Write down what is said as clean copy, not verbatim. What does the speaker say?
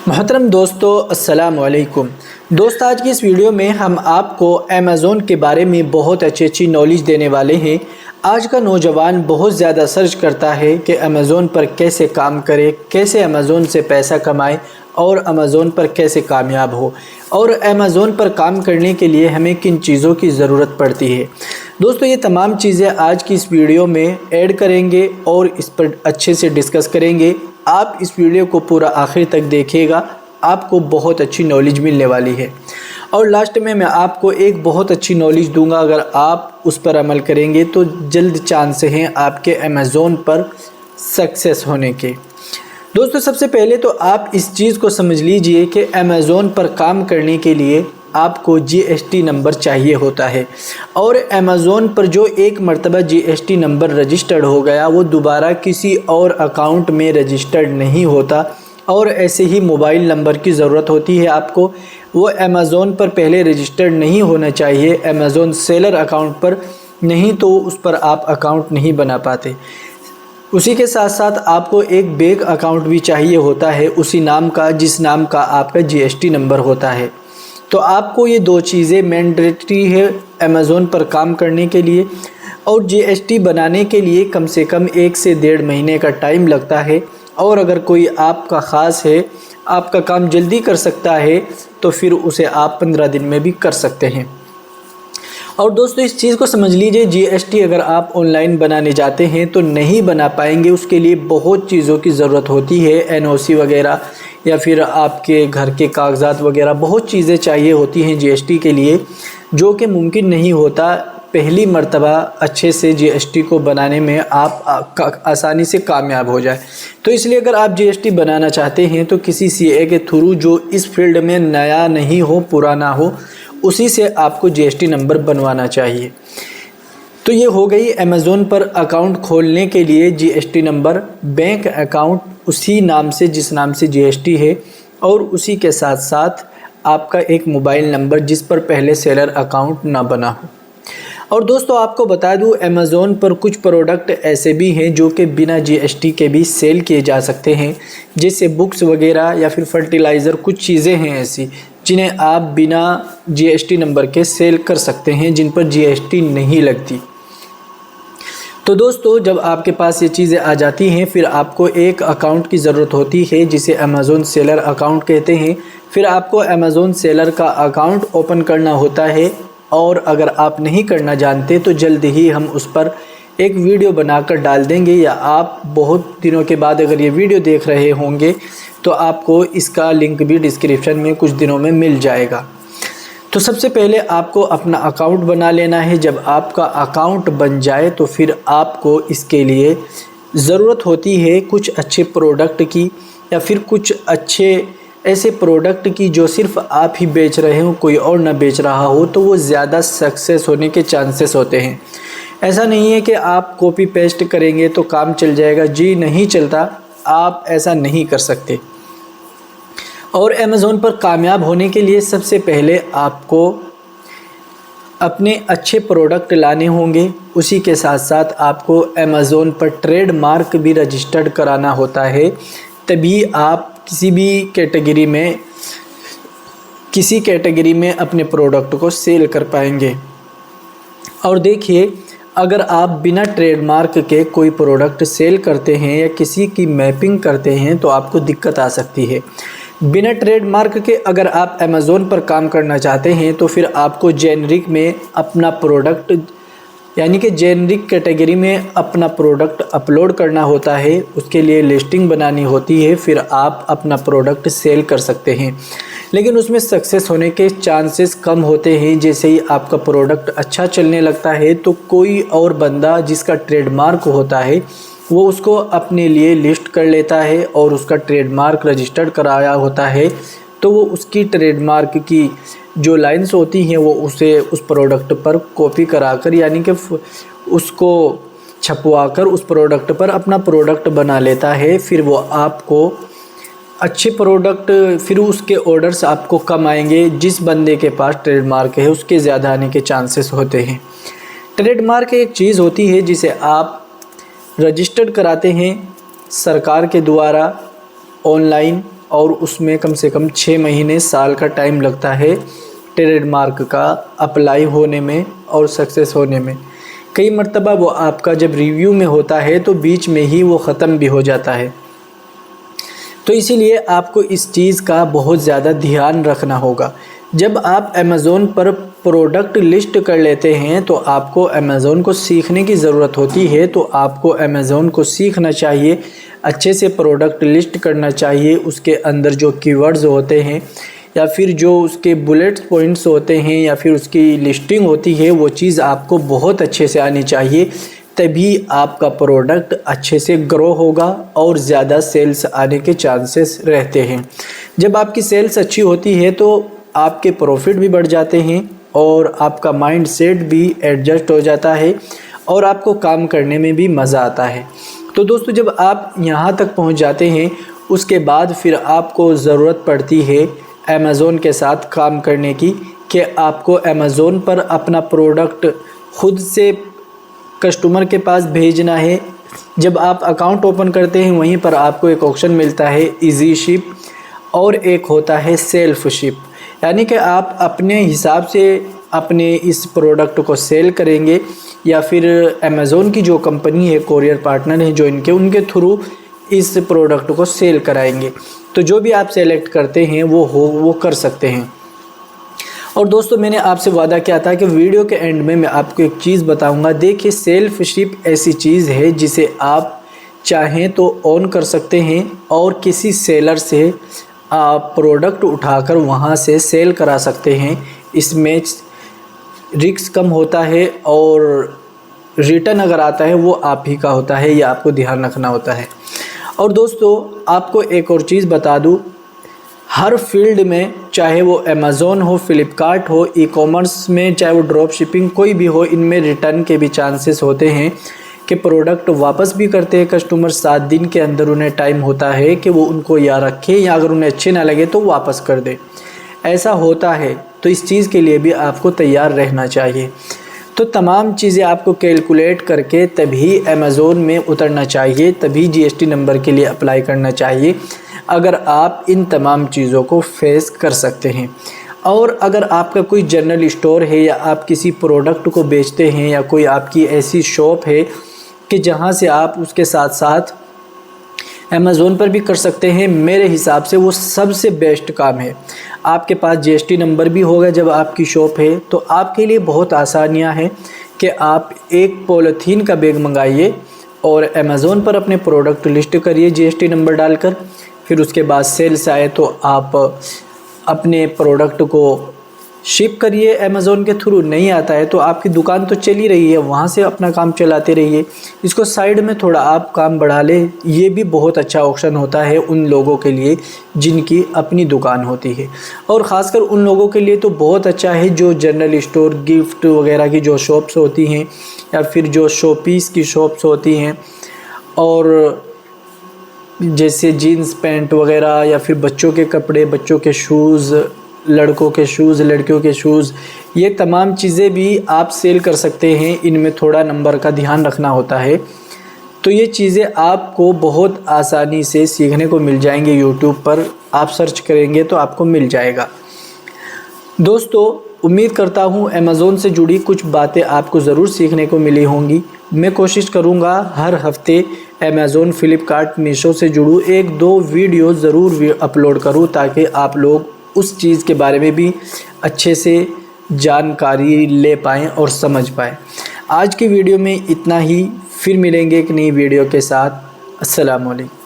मोहतरम दोस्तों, अस्सलाम वालेकुम। दोस्त, आज की इस वीडियो में हम आपको अमेज़ोन के बारे में बहुत अच्छी नॉलेज देने वाले हैं। आज का नौजवान बहुत ज़्यादा सर्च करता है कि अमेज़ोन पर कैसे काम करे, कैसे अमेज़ोन से पैसा कमाए और अमेज़ोन पर कैसे कामयाब हो, और अमेज़ोन पर काम करने के लिए हमें किन चीज़ों की ज़रूरत पड़ती है। दोस्तों, ये तमाम चीज़ें आज की इस वीडियो में ऐड करेंगे और इस पर अच्छे से डिस्कस करेंगे। आप इस वीडियो को पूरा आखिर तक देखिएगा, आपको बहुत अच्छी नॉलेज मिलने वाली है। और लास्ट में मैं आपको एक बहुत अच्छी नॉलेज दूंगा, अगर आप उस पर अमल करेंगे तो जल्द चांस हैं आपके अमेज़ोन पर सक्सेस होने के। दोस्तों, सबसे पहले तो आप इस चीज़ को समझ लीजिए कि अमेज़ोन पर काम करने के लिए आपको जीएसटी नंबर चाहिए होता है, और अमेज़ोन पर जो एक मर्तबा जीएसटी नंबर रजिस्टर्ड हो गया वो दोबारा किसी और अकाउंट में रजिस्टर्ड नहीं होता। और ऐसे ही मोबाइल नंबर की ज़रूरत होती है आपको, वो अमेज़ोन पर पहले रजिस्टर्ड नहीं होना चाहिए, अमेज़ोन सेलर अकाउंट पर, नहीं तो उस पर आप अकाउंट नहीं बना पाते। उसी के साथ साथ आपको एक बैंक अकाउंट भी चाहिए होता है उसी नाम का जिस नाम का आपका जीएसटी नंबर होता है। तो आपको ये दो चीज़ें मैंडेटरी है अमेज़ोन पर काम करने के लिए। और जीएसटी बनाने के लिए कम से कम 1 से 1.5 महीने का टाइम लगता है, और अगर कोई आपका ख़ास है, आपका काम जल्दी कर सकता है, तो फिर उसे आप 15 दिन में भी कर सकते हैं। और दोस्तों, इस चीज़ को समझ लीजिए, जीएसटी अगर आप ऑनलाइन बनाने जाते हैं तो नहीं बना पाएंगे। उसके लिए बहुत चीज़ों की ज़रूरत होती है, एनओसी वगैरह या फिर आपके घर के कागजात वगैरह, बहुत चीज़ें चाहिए होती हैं जीएसटी के लिए, जो कि मुमकिन नहीं होता पहली मर्तबा अच्छे से जीएसटी को बनाने में आप आसानी से कामयाब हो जाए। तो इसलिए अगर आप जीएसटी बनाना चाहते हैं तो किसी सीए के थ्रू जो इस फील्ड में नया नहीं हो, पुराना हो, उसी से आपको जीएसटी नंबर बनवाना चाहिए। तो ये हो गई अमेज़ोन पर अकाउंट खोलने के लिए जीएसटी नंबर, बैंक अकाउंट उसी नाम से जिस नाम से जीएसटी है, और उसी के साथ साथ आपका एक मोबाइल नंबर जिस पर पहले सेलर अकाउंट ना बना हो। और दोस्तों, आपको बता दूं, अमेज़ोन पर कुछ प्रोडक्ट ऐसे भी हैं जो कि बिना जीएसटी के भी सेल किए जा सकते हैं, जैसे बुक्स वगैरह या फिर फर्टिलाइज़र। कुछ चीज़ें हैं ऐसी जिन्हें आप बिना जीएसटी नंबर के सेल कर सकते हैं, जिन पर जीएसटी नहीं लगती। तो दोस्तों, जब आपके पास ये चीज़ें आ जाती हैं, फिर आपको एक अकाउंट की ज़रूरत होती है जिसे अमेज़ोन सेलर अकाउंट कहते हैं। फिर आपको अमेज़ोन सेलर का अकाउंट ओपन करना होता है, और अगर आप नहीं करना जानते तो जल्द ही हम उस पर एक वीडियो बनाकर डाल देंगे, या आप बहुत दिनों के बाद अगर ये वीडियो देख रहे होंगे तो आपको इसका लिंक भी डिस्क्रिप्शन में कुछ दिनों में मिल जाएगा। तो सबसे पहले आपको अपना अकाउंट बना लेना है। जब आपका अकाउंट बन जाए तो फिर आपको इसके लिए ज़रूरत होती है कुछ अच्छे प्रोडक्ट की, या फिर कुछ अच्छे ऐसे प्रोडक्ट की जो सिर्फ आप ही बेच रहे हो, कोई और ना बेच रहा हो, तो वो ज़्यादा सक्सेस होने के चांसेस होते हैं। ऐसा नहीं है कि आप कॉपी पेस्ट करेंगे तो काम चल जाएगा, जी नहीं चलता, आप ऐसा नहीं कर सकते। और अमेज़ोन पर कामयाब होने के लिए सबसे पहले आपको अपने अच्छे प्रोडक्ट लाने होंगे। उसी के साथ साथ आपको अमेज़ोन पर ट्रेडमार्क भी रजिस्टर्ड कराना होता है, तभी आप किसी कैटेगरी में अपने प्रोडक्ट को सेल कर पाएंगे। और देखिए, अगर आप बिना ट्रेडमार्क के कोई प्रोडक्ट सेल करते हैं या किसी की मैपिंग करते हैं तो आपको दिक्कत आ सकती है। बिना ट्रेडमार्क के अगर आप अमेज़ोन पर काम करना चाहते हैं तो फिर आपको जेनरिक में अपना प्रोडक्ट, यानी कि जेनरिक कैटेगरी में अपना प्रोडक्ट अपलोड करना होता है, उसके लिए लिस्टिंग बनानी होती है, फिर आप अपना प्रोडक्ट सेल कर सकते हैं। लेकिन उसमें सक्सेस होने के चांसेस कम होते हैं। जैसे ही आपका प्रोडक्ट अच्छा चलने लगता है तो कोई और बंदा जिसका ट्रेडमार्क होता है वो उसको अपने लिए लिस्ट कर लेता है, और उसका ट्रेडमार्क रजिस्टर्ड कराया होता है, तो वो उसकी ट्रेडमार्क की जो लाइंस होती हैं वो उसे उस प्रोडक्ट पर कॉपी कराकर, यानी कि उसको छपवाकर उस प्रोडक्ट पर अपना प्रोडक्ट बना लेता है। फिर वो आपको अच्छे प्रोडक्ट, फिर उसके ऑर्डर्स आपको कम आएंगे। जिस बंदे के पास ट्रेडमार्क है उसके ज़्यादा आने के चांसेस होते हैं। ट्रेडमार्क एक चीज़ होती है जिसे आप रजिस्टर्ड कराते हैं सरकार के द्वारा ऑनलाइन, और उसमें कम से कम 6 महीने साल का टाइम लगता है ट्रेडमार्क का अप्लाई होने में और सक्सेस होने में। कई मर्तबा वो आपका जब रिव्यू में होता है तो बीच में ही वो ख़त्म भी हो जाता है। तो इसीलिए आपको इस चीज़ का बहुत ज़्यादा ध्यान रखना होगा। जब आप अमेज़ोन पर प्रोडक्ट लिस्ट कर लेते हैं तो आपको अमेज़ोन को सीखने की ज़रूरत होती है। तो आपको अमेज़ोन को सीखना चाहिए, अच्छे से प्रोडक्ट लिस्ट करना चाहिए। उसके अंदर जो कीवर्ड्स होते हैं या फिर जो उसके बुलेट पॉइंट्स होते हैं या फिर उसकी लिस्टिंग होती है, वो चीज़ आपको बहुत अच्छे से आनी चाहिए। तभी आपका प्रोडक्ट अच्छे से ग्रो होगा और ज़्यादा सेल्स आने के चांसेस रहते हैं। जब आपकी सेल्स अच्छी होती है तो आपके प्रॉफिट भी बढ़ जाते हैं और आपका माइंड सेट भी एडजस्ट हो जाता है और आपको काम करने में भी मज़ा आता है। तो दोस्तों, जब आप यहाँ तक पहुँच जाते हैं उसके बाद फिर आपको ज़रूरत पड़ती है अमेज़ोन के साथ काम करने की, कि आपको अमेज़ोन पर अपना प्रोडक्ट खुद से कस्टमर के पास भेजना है। जब आप अकाउंट ओपन करते हैं वहीं पर आपको एक ऑप्शन मिलता है इजी शिप और एक होता है सेल्फ शिप, यानी कि आप अपने हिसाब से अपने इस प्रोडक्ट को सेल करेंगे या फिर अमेज़ोन की जो कंपनी है, कोरियर पार्टनर है जो उनके थ्रू इस प्रोडक्ट को सेल कराएंगे। तो जो भी आप सेलेक्ट करते हैं वो कर सकते हैं। और दोस्तों, मैंने आपसे वादा किया था कि वीडियो के एंड में मैं आपको एक चीज़ बताऊंगा। देखिए, सेल्फ शिप ऐसी चीज़ है जिसे आप चाहें तो ऑन कर सकते हैं और किसी सेलर से आप प्रोडक्ट उठाकर वहां से सेल करा सकते हैं। इसमें रिस्क कम होता है और रिटर्न अगर आता है वो आप ही का होता है, ये आपको ध्यान रखना होता है। और दोस्तों, आपको एक और चीज़ बता दूं, हर फील्ड में, चाहे वो अमेज़ोन हो, फ्लिपकार्ट हो, ई कॉमर्स में, चाहे वो ड्रॉप शिपिंग कोई भी हो, इनमें रिटर्न के भी चांसेस होते हैं कि प्रोडक्ट वापस भी करते हैं कस्टमर। 7 दिन के अंदर उन्हें टाइम होता है कि वो उनको या रखें या अगर उन्हें अच्छे ना लगे तो वापस कर दें। ऐसा होता है, तो इस चीज़ के लिए भी आपको तैयार रहना चाहिए। तो तमाम चीज़ें आपको कैलकुलेट करके तभी अमेज़ोन में उतरना चाहिए, तभी जीएसटी नंबर के लिए अप्लाई करना चाहिए, अगर आप इन तमाम चीज़ों को फेस कर सकते हैं। और अगर आपका कोई जनरल स्टोर है या आप किसी प्रोडक्ट को बेचते हैं या कोई आपकी ऐसी शॉप है कि जहां से आप उसके साथ साथ अमेज़ोन पर भी कर सकते हैं, मेरे हिसाब से वो सबसे बेस्ट काम है। आपके पास जीएसटी नंबर भी होगा जब आपकी शॉप है, तो आपके लिए बहुत आसानियां हैं कि आप एक पॉलीथीन का बैग मंगाइए और अमेज़ोन पर अपने प्रोडक्ट लिस्ट करिए जीएसटी नंबर डालकर। फिर उसके बाद सेल्स आए तो आप अपने प्रोडक्ट को शिप करिए अमेज़ोन के थ्रू। नहीं आता है तो आपकी दुकान तो चल ही रही है, वहाँ से अपना काम चलाते रहिए। इसको साइड में थोड़ा आप काम बढ़ा लें, ये भी बहुत अच्छा ऑप्शन होता है उन लोगों के लिए जिनकी अपनी दुकान होती है। और ख़ासकर उन लोगों के लिए तो बहुत अच्छा है जो जनरल स्टोर, गिफ्ट वगैरह की जो शॉप्स होती हैं या फिर जो शोपीस की शॉप्स होती हैं, और जैसे जीन्स पैंट वगैरह या फिर बच्चों के कपड़े, बच्चों के शूज़, लड़कों के शूज़, लड़कियों के शूज़, ये तमाम चीज़ें भी आप सेल कर सकते हैं। इनमें थोड़ा नंबर का ध्यान रखना होता है। तो ये चीज़ें आपको बहुत आसानी से सीखने को मिल जाएंगे। यूट्यूब पर आप सर्च करेंगे तो आपको मिल जाएगा। दोस्तों, उम्मीद करता हूँ अमेज़ोन से जुड़ी कुछ बातें आपको ज़रूर सीखने को मिली होंगी। मैं कोशिश करूँगा हर हफ्ते अमेज़ोन, फ्लिपकार्ट, मीशो से जुड़ूँ 1-2 वीडियो ज़रूर अपलोड करूँ ताकि आप लोग उस चीज़ के बारे में भी अच्छे से जानकारी ले पाएँ और समझ पाएँ। आज की वीडियो में इतना ही, फिर मिलेंगे एक नई वीडियो के साथ। अस्सलाम वालेकुम।